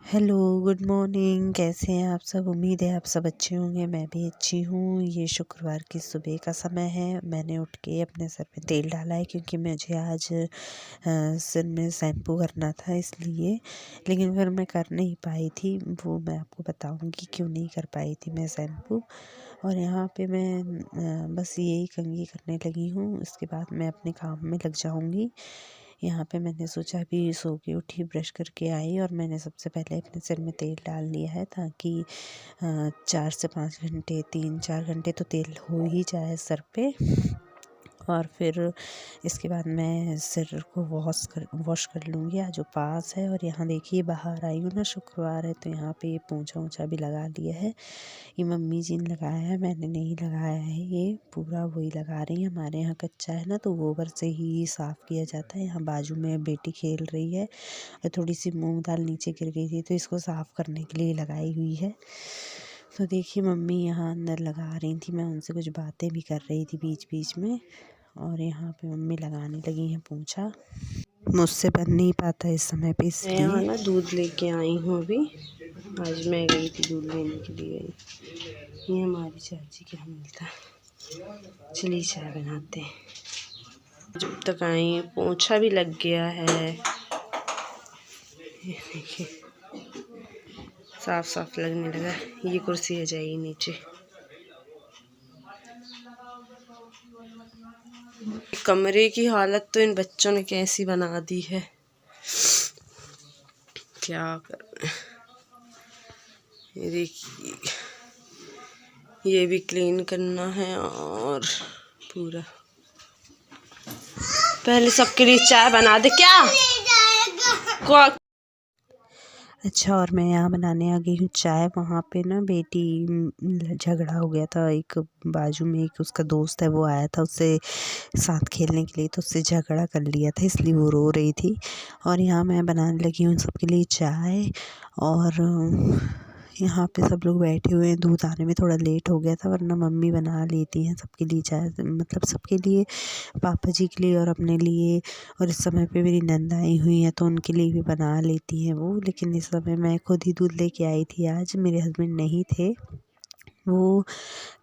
Hello, good morning. कैसे हैं आप सब? उम्मीद है आप सब अच्छे होंगे। मैं भी अच्छी हूँ। ये शुक्रवार की सुबह का समय है। मैंने उठ के अपने सर पे तेल डाला है क्योंकि मुझे आज सिर में शैम्पू करना था इसलिए। लेकिन फिर मैं कर नहीं पाई थी, वो मैं आपको बताऊँगी क्यों नहीं कर पाई थी मैं शैम्पू। और यहाँ पे मैं बस यही कंघी करने लगी हूँ, उसके बाद मैं अपने काम में लग जाऊँगी। यहाँ पे मैंने सोचा अभी सो के उठी, ब्रश करके आई और मैंने सबसे पहले अपने सिर में तेल डाल लिया है ताकि 4 से 5 घंटे 3-4 घंटे तो तेल हो ही जाए सर पे। और फिर इसके बाद मैं सिर को वॉश कर लूँगी। आज उपवास है और यहाँ देखिए बाहर आई हूँ ना, शुक्रवार है तो यहाँ पे ये पोंछा ओंछा भी लगा लिया है। ये मम्मी जी ने लगाया है, मैंने नहीं लगाया है। ये पूरा वही लगा रही है। हमारे यहाँ कच्चा है ना तो गोबर से ही साफ़ किया जाता है। यहाँ बाजू में बेटी खेल रही है और थोड़ी सी मूंग दाल नीचे गिर गई थी तो इसको साफ़ करने के लिए लगाई हुई है। तो देखिए मम्मी यहाँ अंदर लगा रही थी, मैं उनसे कुछ बातें भी कर रही थी बीच बीच में। और यहाँ पे मम्मी लगाने लगी हैं पोंछा। मुझसे बन नहीं पाता इस समय पे, इसलिए यहाँ ना दूध लेके आई हूँ अभी। आज मैं गई थी दूध लेने के लिए। ये हमारी चाची के यहाँ मिलता है। चलिए चाय बनाते हैं। जब तक आई पोंछा भी लग गया है, ये देखिए साफ साफ लगने लगा। ये कुर्सी आ जाएगी नीचे। कमरे की हालत तो इन बच्चों ने कैसी बना दी है, क्या कर। ये देखिए ये भी क्लीन करना है और पूरा। पहले सबके लिए चाय बना दे क्या अच्छा। और मैं यहाँ बनाने आ गई हूँ चाय। वहाँ पे ना बेटी झगड़ा हो गया था, एक बाजू में एक उसका दोस्त है वो आया था उससे साथ खेलने के लिए, तो उससे झगड़ा कर लिया था इसलिए वो रो रही थी। और यहाँ मैं बनाने लगी हूँ सबके लिए चाय। और यहाँ पे सब लोग बैठे हुए हैं। दूध आने में थोड़ा लेट हो गया था, वरना मम्मी बना लेती हैं सबके लिए चाय, मतलब सबके लिए, पापा जी के लिए और अपने लिए। और इस समय पे मेरी नंद आई हुई है तो उनके लिए भी बना लेती हैं वो। लेकिन इस समय मैं खुद ही दूध लेके आई थी। आज मेरे हस्बैंड नहीं थे, वो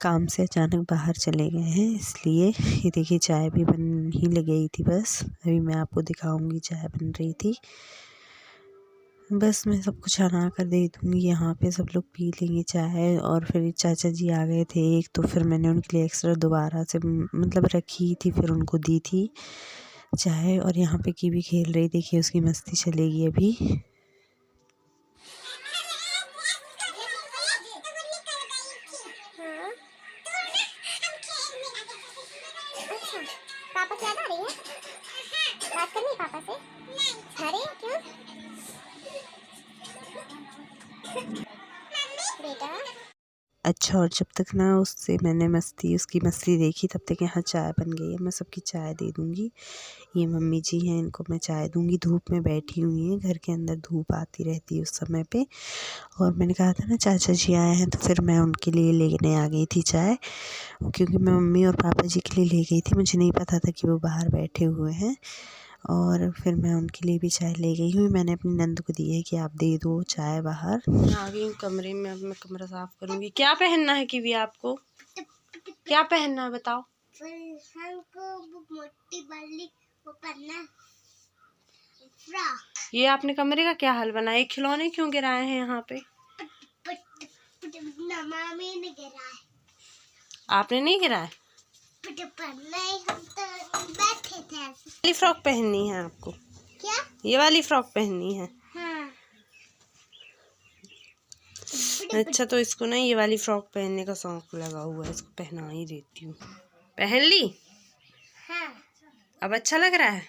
काम से अचानक बाहर चले गए हैं इसलिए। ये देखिए चाय भी बन ही लग गई थी, बस अभी मैं आपको दिखाऊंगी चाय बन रही थी। बस मैं सब कुछ बना कर दे दूँगी। यहाँ पे सब लोग पी लेंगे चाय। और फिर चाचा जी आ गए थे एक, तो फिर मैंने उनके लिए एक्स्ट्रा दोबारा से मतलब रखी थी, फिर उनको दी थी चाय। और यहाँ पे कीवी खेल रही, देखिए उसकी मस्ती चलेगी अभी। पापा क्या आ रही है? बात करनी है पापा से? नहीं। अरे क्यों? बेटा अच्छा। और जब तक ना उससे मैंने उसकी मस्ती देखी, तब तक यहाँ चाय बन गई है। मैं सबकी चाय दे दूँगी। ये मम्मी जी हैं, इनको मैं चाय दूँगी। धूप में बैठी हुई हैं, घर के अंदर धूप आती रहती है उस समय पे। और मैंने कहा था ना चाचा जी आए हैं, तो फिर मैं उनके लिए लेने आ गई थी चाय, क्योंकि मैं मम्मी और पापा जी के लिए ले गई थी। मुझे नहीं पता था कि वो बाहर बैठे हुए हैं। और फिर मैं उनके लिए भी चाय ले गई हूँ। मैंने अपनी नंद को दी है कि आप दे दो चाय बाहर। मैं आ गई हूँ कमरे में, अब मैं कमरा साफ करूँगी। क्या पहनना है किवी आपको? क्या पहनना है बताओ? मोटी वाली वो पहनना फ्रॉक। ये आपने कमरे का क्या हाल बनाया? खिलौने क्यों गिराए हैं यहाँ पे? मामी ने गिराया। आपने नहीं गिराया? नहीं, हम तो बैठे थे। वाली फ्रॉक पहननी है आपको? क्या? ये वाली फ्रॉक पहननी है? हाँ। अच्छा, तो इसको ना ये वाली फ्रॉक पहनने का शौक लगा हुआ है, इसको पहना ही देती हूँ। पहन ली? हाँ। अब अच्छा लग रहा है?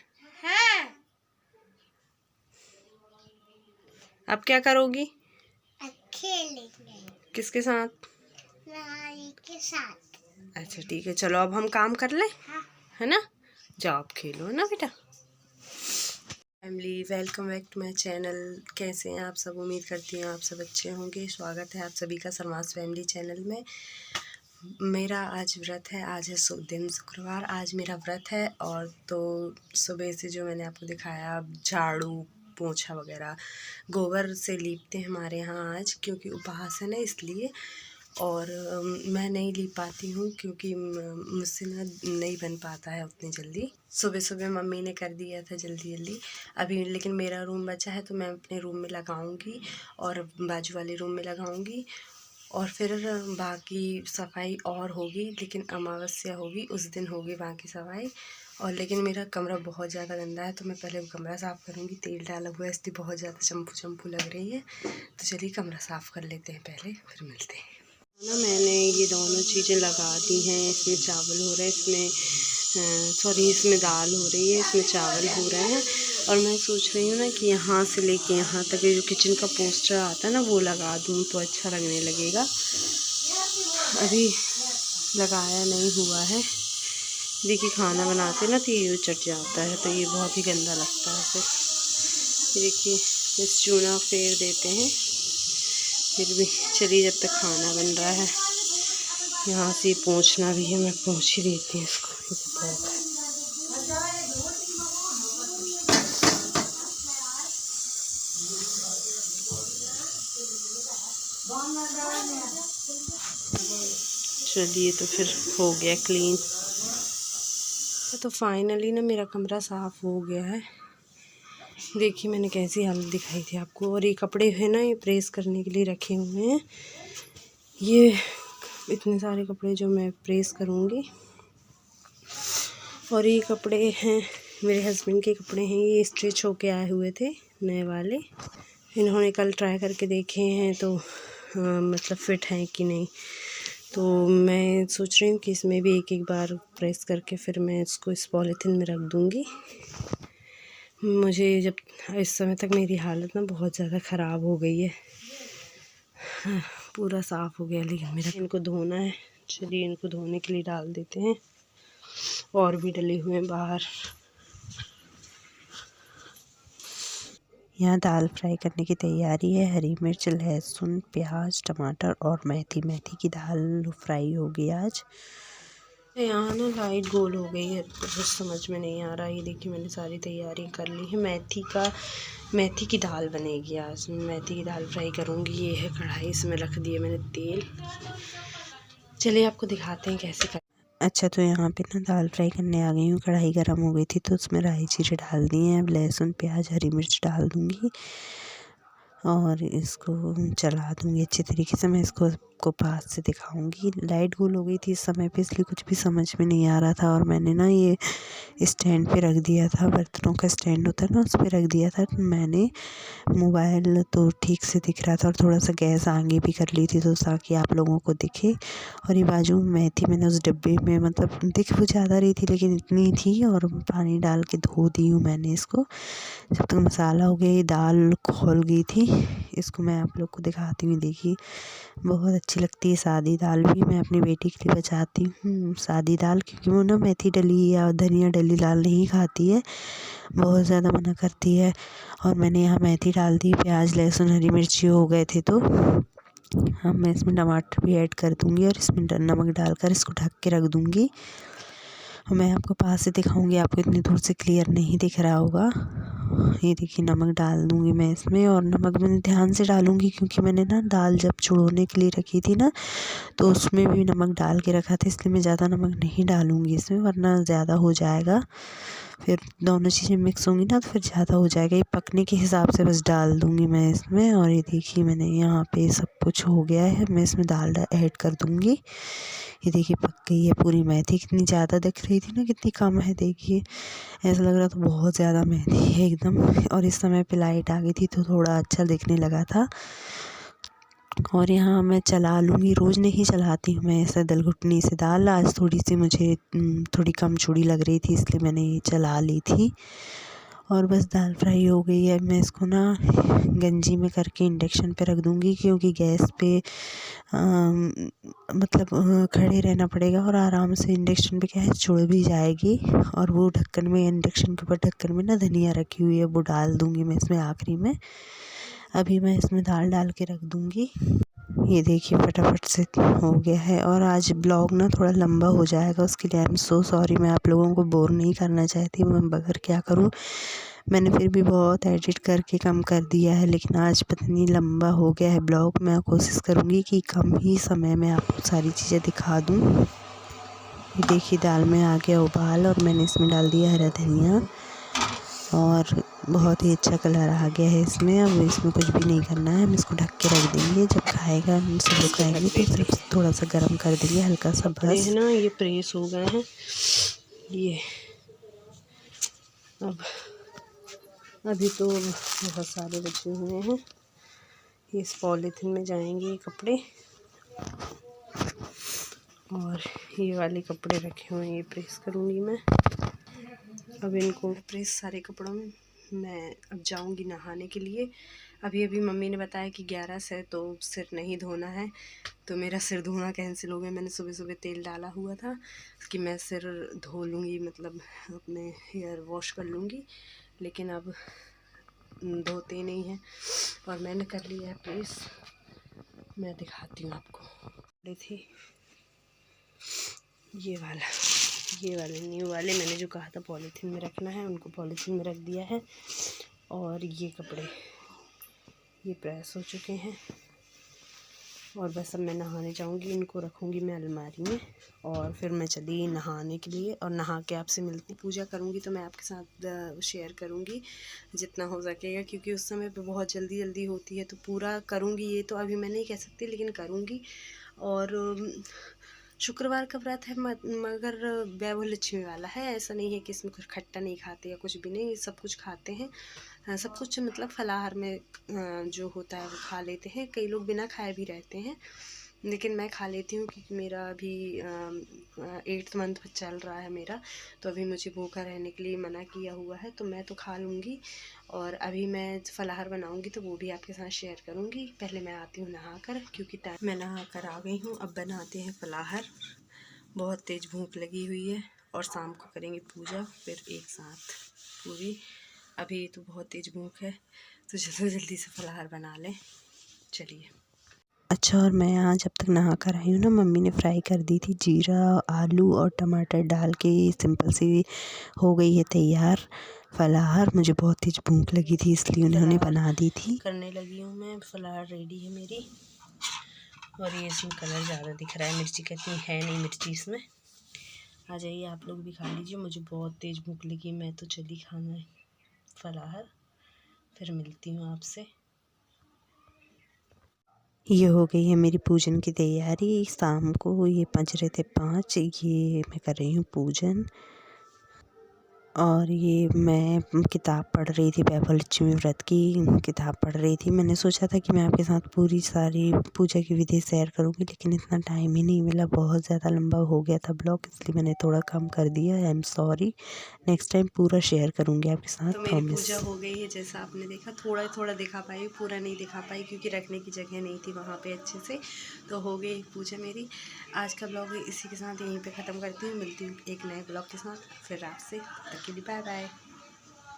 हाँ। अब क्या करोगी? खेलेंगे किसके साथ? नानी के साथ। अच्छा ठीक है, चलो अब हम काम कर लें। हाँ। है ना? जाओ आप खेलो ना बेटा। Family, welcome back to my channel. कैसे हैं आप सब? उम्मीद करती हूँ आप सब अच्छे होंगे। स्वागत है आप सभी का शर्मास फैमिली चैनल में। मेरा आज व्रत है, आज है दिन शुक्रवार, आज मेरा व्रत है। और तो सुबह से जो मैंने आपको दिखाया, झाड़ू पोछा वगैरह गोबर से लीपते हैं हमारे यहाँ आज, क्योंकि उपवास है ना इसलिए। और मैं नहीं लीप पाती हूँ क्योंकि मुझसे ना नहीं बन पाता है उतनी जल्दी। सुबह सुबह मम्मी ने कर दिया था जल्दी जल्दी अभी, लेकिन मेरा रूम बचा है तो मैं अपने रूम में लगाऊंगी और बाजू वाले रूम में लगाऊंगी, और फिर बाकी सफाई और होगी, लेकिन अमावस्या होगी उस दिन होगी बाकी सफाई। और लेकिन मेरा कमरा बहुत ज़्यादा गंदा है तो मैं पहले वो कमरा साफ़ करूँगी। तेल डाला हुआ है इसलिए बहुत ज़्यादा चंपू लग रही है, तो चलिए कमरा साफ़ कर लेते हैं पहले, फिर मिलते हैं ना। मैंने ये दोनों चीज़ें लगा दी हैं। इसमें चावल हो रहा है, इसमें दाल हो रही है, इसमें चावल हो रहे हैं। और मैं सोच रही हूँ ना कि यहाँ से लेके यहाँ तक जो किचन का पोस्टर आता है ना वो लगा दूँ तो अच्छा लगने लगेगा। अभी लगाया नहीं हुआ है। देखिए खाना बनाते ना तो ये चट जाता है तो ये बहुत ही गंदा लगता है। फिर देखिए इस चूना फेर देते हैं। फिर भी चलिए जब तक खाना बन रहा है, यहाँ से पोंछना भी है, मैं पोंछ ही देती हूँ इसको। चलिए तो फिर हो गया क्लीन। तो फाइनली ना मेरा कमरा साफ़ हो गया है। देखिए मैंने कैसी हालत दिखाई थी आपको। और ये कपड़े हैं ना, ये प्रेस करने के लिए रखे हुए हैं। ये इतने सारे कपड़े जो मैं प्रेस करूँगी। और ये कपड़े हैं मेरे हस्बैंड के कपड़े हैं, ये स्ट्रिच होके आए हुए थे नए वाले। इन्होंने कल ट्राई करके देखे हैं तो मतलब फ़िट हैं कि नहीं। तो मैं सोच रही हूँ कि इसमें भी एक बार प्रेस करके फिर मैं इसको इस पॉलीथीन में रख दूँगी। मुझे जब इस समय तक मेरी हालत ना बहुत ज़्यादा ख़राब हो गई है। पूरा साफ़ हो गया, लेकिन मेरा इनको धोना है। चलिए इनको धोने के लिए डाल देते हैं। और भी डले हुए हैं बाहर। यहाँ दाल फ्राई करने की तैयारी है। हरी मिर्च, लहसुन, प्याज, टमाटर और मेथी की दाल फ्राई होगी आज। यहाँ ना लाइट गोल हो गई है तो कुछ समझ में नहीं आ रहा। ये देखिए मैंने सारी तैयारी कर ली है। मेथी की दाल बनेगी आज। मैं मेथी की दाल फ्राई करूँगी। ये है कढ़ाई, इसमें रख दिए मैंने तेल। चलिए आपको दिखाते हैं कैसे कर। अच्छा तो यहाँ पे ना दाल फ्राई करने आ गई हूँ। कढ़ाई गर्म हो गई थी तो उसमें राई जीरे डाल दिए हैं। अब लहसुन, प्याज, हरी मिर्च डाल दूँगी और इसको चला दूँगी अच्छे तरीके से। मैं इसको आपको पास से दिखाऊंगी। लाइट गुल हो गई थी इस समय पे, इसलिए कुछ भी समझ में नहीं आ रहा था। और मैंने ना ये स्टैंड पे रख दिया था, बर्तनों का स्टैंड होता है ना, उस पर रख दिया था। मैंने मोबाइल तो ठीक से दिख रहा था और थोड़ा सा गैस आगे भी कर ली थी तो ताकि आप लोगों को दिखे। और ये बाजू में मेथी मैंने उस डिब्बे में, मतलब दिख वो ज़्यादा रही थी लेकिन इतनी थी, और पानी डाल के धो दी हूँ मैंने इसको। जब तक मसाला हो गया, ये दाल खौल गई थी। इसको मैं आप लोग को दिखाती हूँ। देखिए बहुत अच्छी लगती है सादी दाल भी। मैं अपनी बेटी के लिए बचाती हूँ सादी दाल, क्योंकि वो ना मेथी डली या धनिया डली दाल नहीं खाती है, बहुत ज़्यादा मना करती है। और मैंने यहाँ मेथी डाल दी, प्याज, लहसुन, हरी मिर्ची हो गए थे तो अब मैं इसमें टमाटर भी ऐड कर दूँगी और इसमें नमक डालकर इसको ढक के रख दूँगी। मैं आपको पास से दिखाऊंगी, आपको इतनी दूर से क्लियर नहीं दिख रहा होगा। ये देखिए नमक डाल दूँगी मैं इसमें, और नमक मैंने ध्यान से डालूँगी क्योंकि मैंने ना दाल जब चुड़ोने के लिए रखी थी ना तो उसमें भी नमक डाल के रखा था, इसलिए मैं ज़्यादा नमक नहीं डालूँगी इसमें, वरना ज़्यादा हो जाएगा। फिर दोनों चीज़ें मिक्स होंगी ना तो फिर ज़्यादा हो जाएगा। ये पकने के हिसाब से बस डाल दूँगी मैं इसमें। और ये देखिए मैंने यहाँ पे सब कुछ हो गया है, मैं इसमें दाल ऐड कर दूँगी। ये देखिए पक गई है पूरी। मेथी कितनी ज़्यादा दिख रही थी ना, कितनी कम है। देखिए ऐसा लग रहा था बहुत ज़्यादा मेथी है एकदम। और इस समय पे लाइट आ गई थी तो थोड़ा अच्छा दिखने लगा था। और यहाँ मैं चला लूँगी, रोज़ नहीं चलाती हूँ मैं ऐसे दलघुटनी से दाल। आज थोड़ी सी मुझे थोड़ी कम चूड़ी लग रही थी इसलिए मैंने ये चला ली थी। और बस दाल फ्राई हो गई है। मैं इसको ना गंजी में करके इंडक्शन पे रख दूँगी, क्योंकि गैस पे मतलब खड़े रहना पड़ेगा। और आराम से इंडक्शन पे क्या है चुड़ भी जाएगी। और वो ढक्कन में, इंडक्शन के ऊपर ढक्कन में ना धनिया रखी हुई है, वो डाल दूँगी मैं इसमें आखिरी में। अभी मैं इसमें दाल डाल के रख दूँगी। ये देखिए फटाफट से हो गया है। और आज ब्लॉग ना थोड़ा लंबा हो जाएगा, उसके लिए आई एम सो सॉरी। मैं आप लोगों को बोर नहीं करना चाहती, मैं मगर क्या करूँ, मैंने फिर भी बहुत एडिट करके कम कर दिया है, लेकिन आज पता नहीं लंबा हो गया है ब्लॉग। मैं कोशिश करूँगी कि कम ही समय में आपको सारी चीज़ें दिखा दूँ। ये देखिए दाल में आ गया उबाल और मैंने इसमें डाल दिया हरा धनिया और बहुत ही अच्छा कलर आ गया है इसमें। अब इसमें कुछ भी नहीं करना है, हम इसको ढक के रख देंगे। जब खाएगा हम सब लोग खाएंगे तो सिर्फ थोड़ा सा गर्म कर देंगे हल्का सा कपड़े बस। हैं ना ये प्रेस हो गए हैं ये। अब अभी तो बहुत सारे बचे हुए हैं, ये इस पॉलीथिन में जाएंगे ये कपड़े। और ये वाले कपड़े रखे हुए हैं, ये प्रेस करूँगी मैं। अब इनको प्रेस सारे कपड़ों में मैं अब जाऊंगी नहाने के लिए। अभी अभी मम्मी ने बताया कि 11 से तो सिर नहीं धोना है, तो मेरा सिर धोना कैंसिल हो गया। मैंने सुबह सुबह तेल डाला हुआ था कि मैं सिर धो लूँगी, मतलब अपने हेयर वॉश कर लूँगी, लेकिन अब धोते ही नहीं हैं। और मैंने कर लिया है प्रेस, मैं दिखाती हूँ आपको। थी ये वाले न्यू वाले मैंने जो कहा था पॉलीथीन में रखना है, उनको पॉलीथीन में रख दिया है। और ये कपड़े ये प्रेस हो चुके हैं और बस अब मैं नहाने जाऊंगी, इनको रखूंगी मैं अलमारी में और फिर मैं चली नहाने के लिए। और नहा के आपसे मिलती, पूजा करूंगी तो मैं आपके साथ शेयर करूंगी जितना हो सकेगा, क्योंकि उस समय पे बहुत जल्दी जल्दी होती है तो पूरा करूंगी। ये तो अभी मैं नहीं कह सकती, लेकिन करूंगी। और शुक्रवार का व्रत है मगर वैभव लक्ष्मी वाला है। ऐसा नहीं है कि इसमें कुछ खट्टा नहीं खाते या कुछ भी नहीं, सब कुछ खाते हैं। सब कुछ मतलब फलाहार में जो होता है वो खा लेते हैं। कई लोग बिना खाए भी रहते हैं, लेकिन मैं खा लेती हूँ क्योंकि मेरा अभी 8th मंथ चल रहा है मेरा, तो अभी मुझे भूखा रहने के लिए मना किया हुआ है, तो मैं तो खा लूँगी। और अभी मैं फलाहार बनाऊँगी तो वो भी आपके साथ शेयर करूँगी। पहले मैं आती हूँ नहा कर, क्योंकि टाइम मैं नहा कर आ गई हूँ। अब बनाते हैं फलाहार, बहुत तेज़ भूख लगी हुई है और शाम को करेंगे पूजा फिर एक साथ पूरी। अभी तो बहुत तेज़ भूख है तो जल्दी जल्दी से फलाहार बना लें। चलिए। अच्छा, और मैं यहाँ जब तक नहा कर आई हूँ ना, मम्मी ने फ्राई कर दी थी जीरा आलू और टमाटर डाल के, सिंपल सी हो गई है तैयार फलाहार। मुझे बहुत तेज भूख लगी थी इसलिए उन्होंने बना दी थी। करने लगी हूँ मैं, फलाहार रेडी है मेरी। और ये इसमें कलर ज़्यादा दिख रहा है, मिर्ची कितनी है नहीं मिर्ची इसमें। आ जाइए आप लोग भी खा लीजिए, मुझे बहुत तेज़ भूख लगी। मैं तो चली खाना है फलाहार, फिर मिलती हूँ आपसे। ये हो गई है मेरी पूजन की तैयारी। शाम को ये बज रहे थे 5, ये मैं कर रही हूँ पूजन। और ये मैं किताब पढ़ रही थी, वैभव लक्ष्मी व्रत की किताब पढ़ रही थी। मैंने सोचा था कि मैं आपके साथ पूरी सारी पूजा की विधि शेयर करूँगी, लेकिन इतना टाइम ही नहीं मिला, बहुत ज़्यादा लंबा हो गया था ब्लॉग, इसलिए मैंने थोड़ा कम कर दिया। I am sorry, next time पूरा शेयर करूँगी आपके साथ, तो मेरी प्रॉमिस। पूजा हो गई है, जैसा आपने देखा। थोड़ा थोड़ा दिखा पाई, पूरा नहीं दिखा पाई क्योंकि रखने की जगह नहीं थी वहाँ पे अच्छे से। तो हो गई पूजा मेरी। आज का ब्लॉग इसी के साथ यहीं पे ख़त्म करती हूँ। मिलती हूँ एक नए ब्लॉग के साथ फिर आपसे। तब के लिए बाय बाय।